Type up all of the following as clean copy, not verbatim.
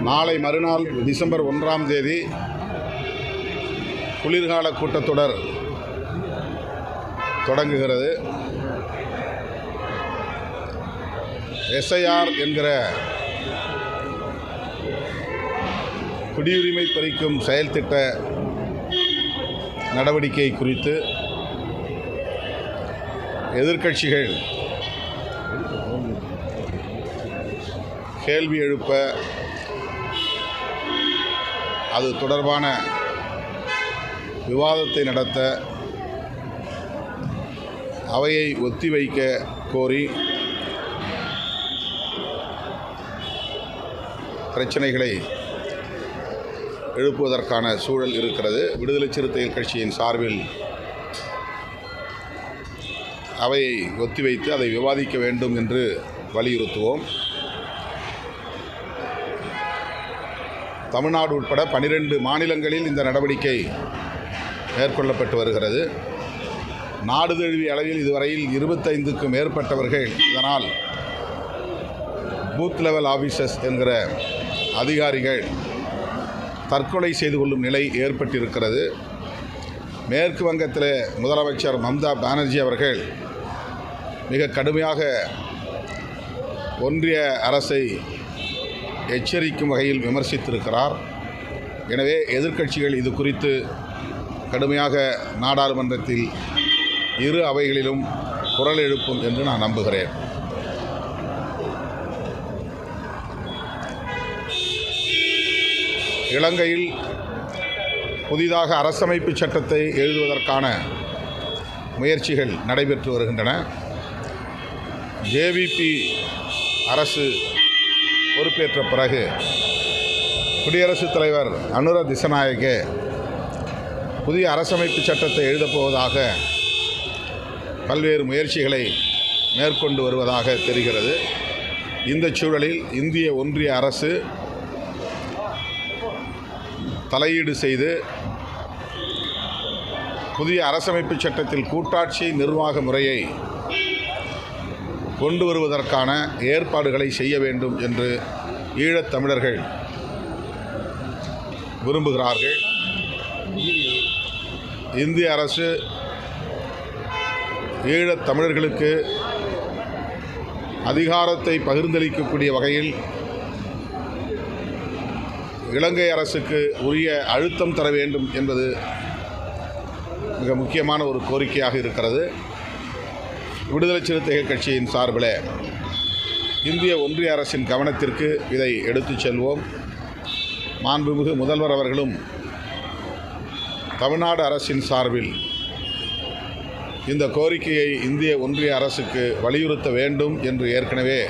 நாளை மறுநாள் டிசம்பர் 1ஆம் தேதி குளிர்கால கூட்டத்தொடர் தொடங்குகிறது. எஸ்ஐஆர் என்கிற குடியுரிமை பறிக்கும் செயல்திட்ட நடவடிக்கை குறித்து எதிர்க்கட்சிகள் கேள்வி எழுப்ப அது தொடர்பான விவாதத்தை நடத்த அவையை ஒத்திவைக்க கோரி பிரச்சனைகளை எழுப்புவதற்கான சூழல் இருக்கிறது. விடுதலை சிறுத்தைகள் கட்சியின் சார்பில் அவையை ஒத்திவைத்து அதை விவாதிக்க வேண்டும் என்று வலியுறுத்துவோம். தமிழ்நாடு உட்பட 12 மாநிலங்களில் இந்த நடவடிக்கை மேற்கொள்ளப்பட்டு வருகிறது. நாடு தழுவிய அளவில் இதுவரையில் 25க்கும் மேற்பட்டவர்கள் இதனால் பூத் லெவல் ஆஃபீஸர்ஸ் என்கிற அதிகாரிகள் தற்கொலை செய்து கொள்ளும் நிலை ஏற்பட்டிருக்கிறது. மேற்கு வங்கத்தில் முதலமைச்சர் மம்தா பானர்ஜி அவர்கள் மிக கடுமையாக ஒன்றிய அரசை எச்சரிக்கும் வகையில் விமர்சித்திருக்கிறார். எனவே எதிர்க்கட்சிகள் இது குறித்து கடுமையாக நாடாளுமன்றத்தில் இரு அவைகளிலும் குரல் எழுப்பும் என்று நான் நம்புகிறேன். இலங்கையில் புதிதாக அரசமைப்பு சட்டத்தை எழுதுவதற்கான முயற்சிகள் நடைபெற்று வருகின்றன. ஜேவிபி அரசு பொறுப்பேற்ற பிறகு குடியரசுத் தலைவர் அனுர திசநாயகே புதிய அரசமைப்பு சட்டத்தை எழுதப்போவதாக பல்வேறு முயற்சிகளை மேற்கொண்டு வருவதாக தெரிகிறது. இந்த சூழலில் இந்திய ஒன்றிய அரசு தலையீடு செய்து புதிய அரசமைப்பு சட்டத்தில் கூட்டாட்சி நிர்வாக முறையை கொண்டு வருவதற்கான ஏற்பாடுகளை செய்ய வேண்டும் என்று ஈழத் தமிழர்கள் விரும்புகிறார்கள். இந்திய அரசு ஈழத் தமிழர்களுக்கு அதிகாரத்தை பகிர்ந்தளிக்கக்கூடிய வகையில் இலங்கை அரசுக்கு உரிய அழுத்தம் தர வேண்டும் என்பது மிக முக்கியமான ஒரு கோரிக்கையாக இருக்கிறது. விடுதலை சிறுத்தைகள் கட்சியின் சார்பில் இந்திய ஒன்றிய அரசின் கவனத்திற்கு இதை எடுத்துச் செல்வோம். மாண்புமிகு முதல்வர் அவர்களும் தமிழ்நாடு அரசின் சார்பில் இந்த கோரிக்கையை இந்திய ஒன்றிய அரசுக்கு வலியுறுத்த வேண்டும் என்று ஏற்கனவே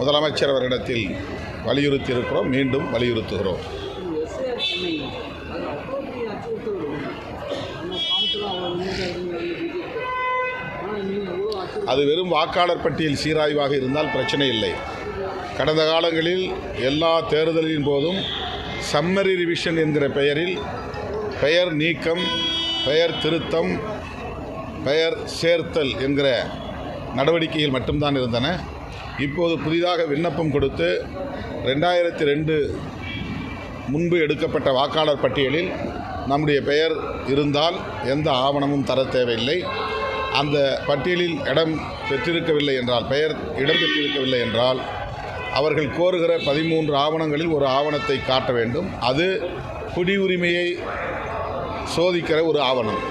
முதலமைச்சர் அவரிடத்தில் வலியுறுத்தி இருக்கிறோம். மீண்டும் வலியுறுத்துகிறோம். அது வெறும் வாக்காளர் பட்டியல் சீராய்வாக இருந்தால் பிரச்சனை இல்லை. கடந்த காலங்களில் எல்லா தேர்தலின் போதும் சம்மரி ரிவிஷன் என்கிற பெயரில் பெயர் நீக்கம், பெயர் திருத்தம், பெயர் சேர்த்தல் என்கிற நடவடிக்கைகள் மட்டும்தான் இருந்தன. இப்போது புதிதாக விண்ணப்பம் கொடுத்து 2002 முன்பு எடுக்கப்பட்ட வாக்காளர் பட்டியலில் நம்முடைய பெயர் இருந்தால் எந்த ஆவணமும் தர தேவையில்லை. அந்த பட்டியலில் இடம் பெற்றிருக்கவில்லை என்றால், பெயர் இடம் பெற்றிருக்கவில்லை என்றால் அவர்கள் கோருகிற 13 ஆவணங்களில் ஒரு ஆவணத்தை காட்ட வேண்டும். அது குடியுரிமையை சோதிக்கிற ஒரு ஆவணம்.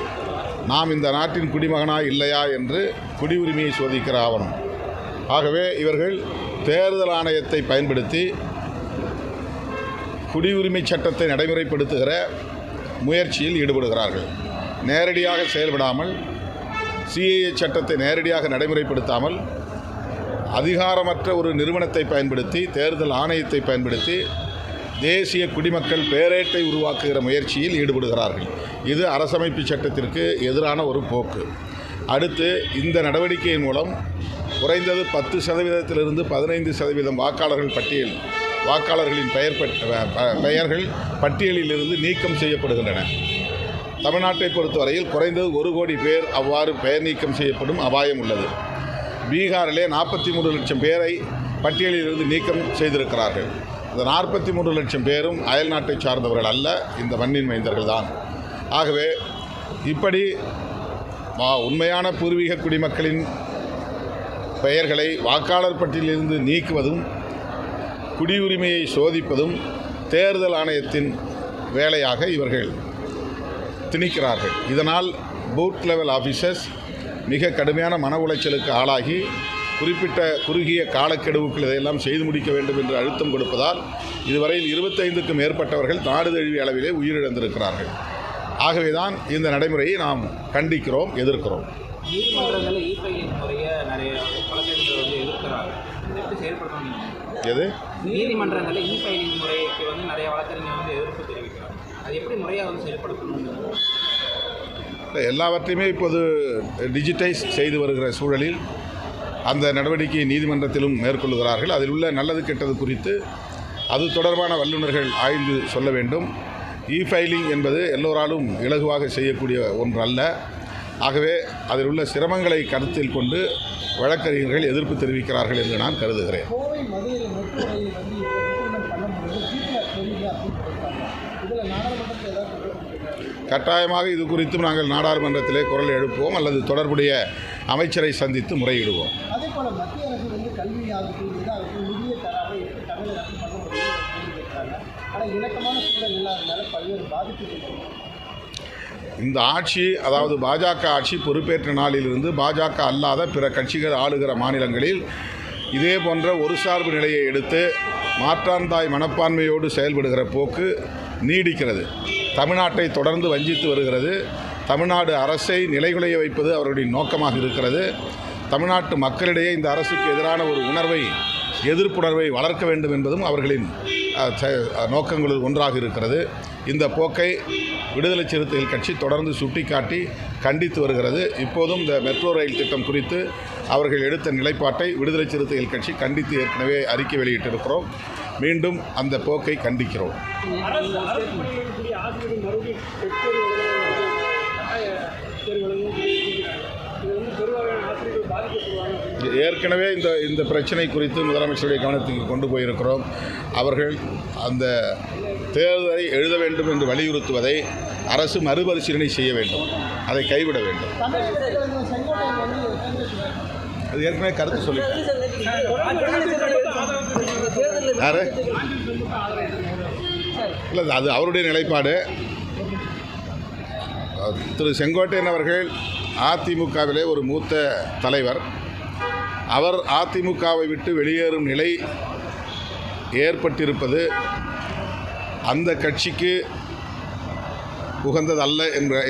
நாம் இந்த நாட்டின் குடிமகனா இல்லையா என்று குடியுரிமையை சோதிக்கிற ஆவணம். ஆகவே இவர்கள் தேர்தல் ஆணையத்தை பயன்படுத்தி குடியுரிமை சட்டத்தை நடைமுறைப்படுத்துகிற முயற்சியில் ஈடுபடுகிறார்கள். நேரடியாக செயல்படாமல், சிஏஏ சட்டத்தை நேரடியாக நடைமுறைப்படுத்தாமல், அதிகாரமற்ற ஒரு நிறுவனத்தை பயன்படுத்தி, தேர்தல் ஆணையத்தை பயன்படுத்தி தேசிய குடிமக்கள் பேரேட்டை உருவாக்குகிற முயற்சியில் ஈடுபடுகிறார்கள். இது அரசமைப்பு சட்டத்திற்கு எதிரான ஒரு போக்கு. அடுத்து, இந்த நடவடிக்கையின் மூலம் குறைந்தது 10% 15% வாக்காளர்களின் பெயர்கள் பட்டியலிலிருந்து நீக்கம் செய்யப்படுகின்றன. தமிழ்நாட்டை பொறுத்தவரையில் குறைந்தது 1 கோடி பேர் அவ்வாறு பெயர் நீக்கம் செய்யப்படும் அபாயம் உள்ளது. பீகாரிலே 43 லட்சம் பேரை பட்டியலிலிருந்து நீக்கம் செய்திருக்கிறார்கள். இந்த 43 லட்சம் பேரும் அயல் நாட்டை சார்ந்தவர்கள் அல்ல, இந்த மண்ணின் மைந்தர்கள் தான். ஆகவே இப்படி உண்மையான பூர்வீக குடிமக்களின் பெயர்களை வாக்காளர் பட்டியலிருந்து நீக்குவதும் குடியுரிமையை சோதிப்பதும் தேர்தல் ஆணையத்தின் வேலையாக இவர்கள் திணிக்கிறார்கள். இதனால் பூத் லெவல் ஆஃபீஸர்ஸ் மிக கடுமையான மன உளைச்சலுக்கு ஆளாகி குறிப்பிட்ட குறுகிய காலக்கெடுவுக்குள் இதையெல்லாம் செய்து முடிக்க வேண்டும் என்று அழுத்தம் கொடுப்பதால் இதுவரையில் 25க்கும் மேற்பட்டவர்கள் நாடு தழுவிய அளவிலே உயிரிழந்திருக்கிறார்கள். ஆகவேதான் இந்த நடைமுறையை நாம் கண்டிக்கிறோம், எதிர்க்கிறோம். எது நீதிமன்றங்களில் இ-ஃபைலிங் முறைக்கு நிறைய வழக்கறிஞர் எதிர்ப்பு தெரிவிக்கிறார். அது எப்படி முறையாக செயல்படுத்தணும்? எல்லாவற்றையுமே இப்போது டிஜிட்டைஸ் செய்து வருகிற சூழலில் அந்த நடவடிக்கையை நீதிமன்றத்திலும் மேற்கொள்கிறார்கள். அதில் உள்ள நல்லது கெட்டது குறித்து அது தொடர்பான வல்லுநர்கள் ஆய்ந்து சொல்ல வேண்டும். இ-ஃபைலிங் என்பது எல்லோராலும் இலகுவாக செய்யக்கூடிய ஒன்று அல்ல. ஆகவே அதில் உள்ள சிரமங்களை கருத்தில் கொண்டு வழக்கறிஞர்கள் எதிர்ப்பு தெரிவிக்கிறார்கள் என்று நான் கருதுகிறேன். கட்டாயமாக இது குறித்தும் நாங்கள் நாடாளுமன்றத்திலே குரல் எழுப்புவோம் அல்லது தொடர்புடைய அமைச்சரை சந்தித்து முறையிடுவோம். அதேபோல மத்திய அரசு கல்வி நிதியை தராமல் தமிழகத்தில் பண்ண முடியும். ஆனால் இணக்கமான சூழல் இல்லாதனால பல்வேறு பாதிப்புகள். இந்த ஆட்சி, அதாவது பாஜக ஆட்சி பொறுப்பேற்ற நாளிலிருந்து பாஜக அல்லாத பிற கட்சிகள் ஆளுகிற மாநிலங்களில் இதே போன்ற ஒரு சார்பு நிலையை எடுத்து மாற்றாந்தாய் மனப்பான்மையோடு செயல்படுகிற போக்கு நீடிக்கிறது. தமிழ்நாட்டை தொடர்ந்து வஞ்சித்து வருகிறது. தமிழ்நாடு அரசை நிலைகுலைய வைப்பது அவர்களுடைய நோக்கமாக இருக்கிறது. தமிழ்நாட்டு மக்களிடையே இந்த அரசுக்கு எதிரான ஒரு எதிர்ப்புணர்வை வளர்க்க வேண்டும் என்பதும் அவர்களின் நோக்கங்களில் ஒன்றாக இருக்கிறது. இந்த போக்கை விடுதலை சிறுத்தைகள் கட்சி தொடர்ந்து சுட்டிக்காட்டி கண்டித்து வருகிறது. இப்போதும் இந்த மெட்ரோ ரயில் திட்டம் குறித்து அவர்கள் எடுத்த நிலைப்பாட்டை விடுதலை சிறுத்தைகள் கட்சி கண்டித்து ஏற்கனவே அறிக்கை வெளியிட்டிருக்கிறோம். மீண்டும் அந்த போக்கை கண்டிக்கிறோம். ஏற்கனவே இந்த பிரச்சனை குறித்து முதலமைச்சருடைய கவனத்துக்கு கொண்டு போயிருக்கிறோம். அவர்கள் அந்த தேர்தலை எழுத வேண்டும் என்று வலியுறுத்துவதை அரசு மறுபரிசீலனை செய்ய வேண்டும், அதை கைவிட வேண்டும். அது ஏற்கனவே கருத்து சொல்லி யாரு இல்லை, அது அவருடைய நிலைப்பாடு. திரு செங்கோட்டையன் அவர்கள் அதிமுகவிலே ஒரு மூத்த தலைவர். அவர் அதிமுகவை விட்டு வெளியேறும் நிலை ஏற்பட்டிருப்பது அந்த கட்சிக்கு உகந்ததல்ல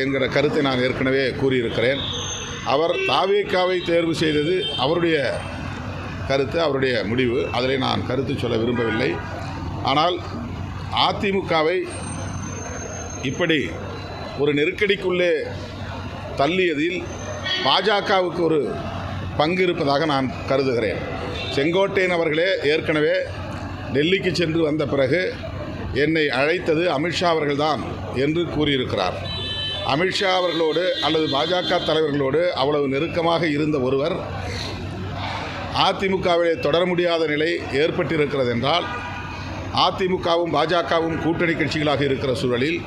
என்கிற கருத்தை நான் ஏற்கனவே கூறியிருக்கிறேன். அவர் தாவேகாவை தேர்வு செய்தது அவருடைய கருத்து, அவருடைய முடிவு. அதில் நான் கருத்து சொல்ல விரும்பவில்லை. ஆனால் அதிமுகவை இப்படி ஒரு நெருக்கடிக்குள்ளே தள்ளியதில் பாஜகவுக்கு ஒரு பங்கு இருப்பதாக நான் கருதுகிறேன். செங்கோட்டையன் அவர்களே ஏற்கனவே டெல்லிக்கு சென்று வந்த பிறகு என்னை அழைத்தது அமித்ஷா அவர்கள்தான் என்று கூறியிருக்கிறார். அமித்ஷா அவர்களோடு அல்லது பாஜக தலைவர்களோடு அவ்வளவு நெருக்கமாக இருந்த ஒருவர் அதிமுகவிலே தொடர முடியாத நிலை ஏற்பட்டிருக்கிறது என்றால், அதிமுகவும் பாஜகவும் கூட்டணி கட்சிகளாக இருக்கிற சூழலில்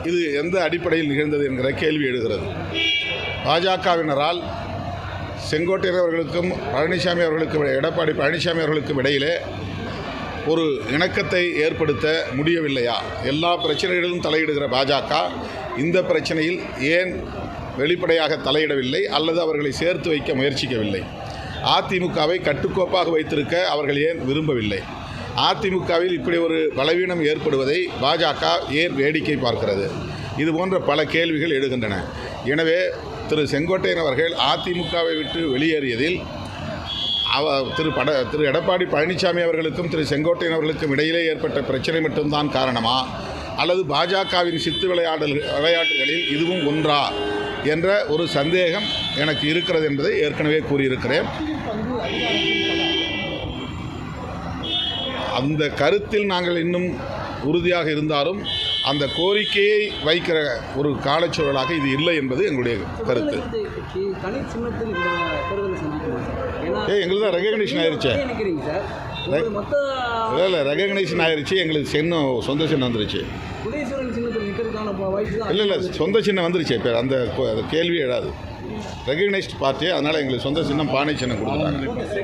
இது எந்த அடிப்படையில் நிகழ்ந்தது என்கிற கேள்வி எழுகிறது. பாஜகவினரால் செங்கோட்டையன் அவர்களுக்கும் பழனிசாமி அவர்களுக்கும் எடப்பாடி பழனிசாமி அவர்களுக்கும் இடையிலே ஒரு இணக்கத்தை ஏற்படுத்த முடியவில்லையா? எல்லா பிரச்சனைகளிலும் தலையிடுகிற பாஜக இந்த பிரச்சனையில் ஏன் வெளிப்படையாக தலையிடவில்லை அல்லது அவர்களை சேர்த்து வைக்க முயற்சிக்கவில்லை? அதிமுகவை கட்டுக்கோப்பாக வைத்திருக்க அவர்கள் ஏன் விரும்பவில்லை? அதிமுகவில் இப்படி ஒரு பலவீனம் ஏற்படுவதை பாஜக ஏன் வேடிக்கை பார்க்கிறது? இது போன்ற பல கேள்விகள் எழுகின்றன. எனவே திரு செங்கோட்டையன் அவர்கள் அதிமுகவை விட்டு வெளியேறியதில் திரு எடப்பாடி பழனிசாமி அவர்களுக்கும் திரு செங்கோட்டையன் அவர்களுக்கும் இடையிலே ஏற்பட்ட பிரச்சனை மட்டும்தான் காரணமா, அல்லது பாஜகவின் சித்து விளையாட்டுகளில் இதுவும் ஒன்றா என்ற ஒரு சந்தேகம் எனக்கு இருக்கிறது என்பதை ஏற்கனவே கூறியிருக்கிறேன். அந்த கருத்தில் நாங்கள் இன்னும் உறுதியாக இருந்தாலும் அந்த கோரிக்கையை வைக்கிற ஒரு காலச்சூழலாக இது இல்லை என்பது எங்களுடைய கருத்து. எங்களுக்கு தான் ரெகக்னிஷன் ஆயிருச்சு. மொத்த இல்லை ரெகக்னைசேஷன் ஆகிருச்சு, எங்களுக்கு சின்னம் சொந்த சின்னம் வந்துருச்சு. உதயசூரன் சின்னத்தில் நிற்கிறதுக்கான வாய்ப்பு தான். இல்லை சொந்த சின்னம் வந்துருச்சு. இப்போ அந்த கேள்வி எழாது. ரெகக்னைஸ்ட் பார்ட்டி, அதனால் எங்களுக்கு சொந்த சின்னம் பானை சின்னம் கொடுக்குறாங்க.